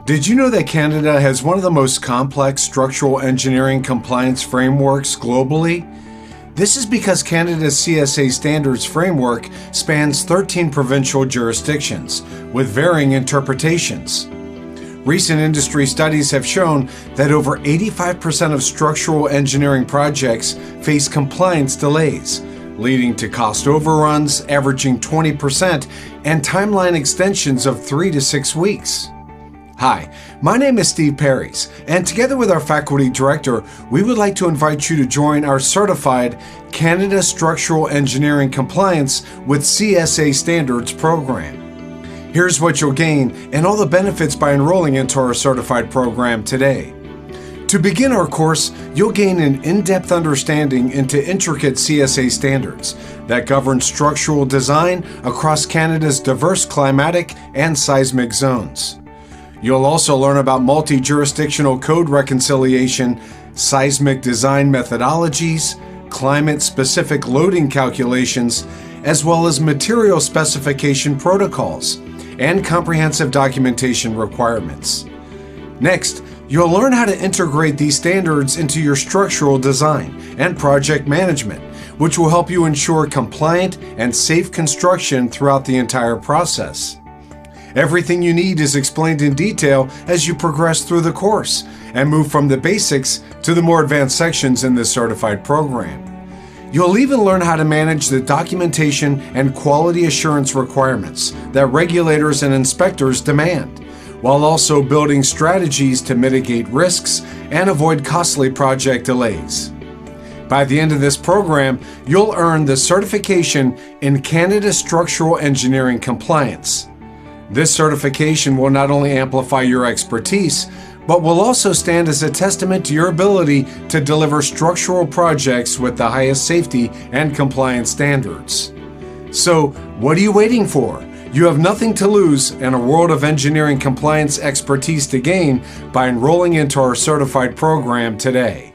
Did you know that Canada has one of the most complex structural engineering compliance frameworks globally? This is because Canada's CSA Standards framework spans 13 provincial jurisdictions, with varying interpretations. Recent industry studies have shown that over 85% of structural engineering projects face compliance delays, leading to cost overruns averaging 20% and timeline extensions of 3 to 6 weeks. Hi, my name is Steve Perrys, and together with our faculty director, we would like to invite you to join our certified Canada Structural Engineering Compliance with CSA Standards program. Here's what you'll gain and all the benefits by enrolling into our certified program today. To begin our course, you'll gain an in-depth understanding into intricate CSA standards that govern structural design across Canada's diverse climatic and seismic zones. You'll also learn about multi-jurisdictional code reconciliation, seismic design methodologies, climate-specific loading calculations, as well as material specification protocols and comprehensive documentation requirements. Next, you'll learn how to integrate these standards into your structural design and project management, which will help you ensure compliant and safe construction throughout the entire process. Everything you need is explained in detail as you progress through the course and move from the basics to the more advanced sections in this certified program. You'll even learn how to manage the documentation and quality assurance requirements that regulators and inspectors demand, while also building strategies to mitigate risks and avoid costly project delays. By the end of this program, you'll earn the certification in Canada Structural Engineering Compliance. This certification will not only amplify your expertise, but will also stand as a testament to your ability to deliver structural projects with the highest safety and compliance standards. So, what are you waiting for? You have nothing to lose and a world of engineering compliance expertise to gain by enrolling into our certified program today.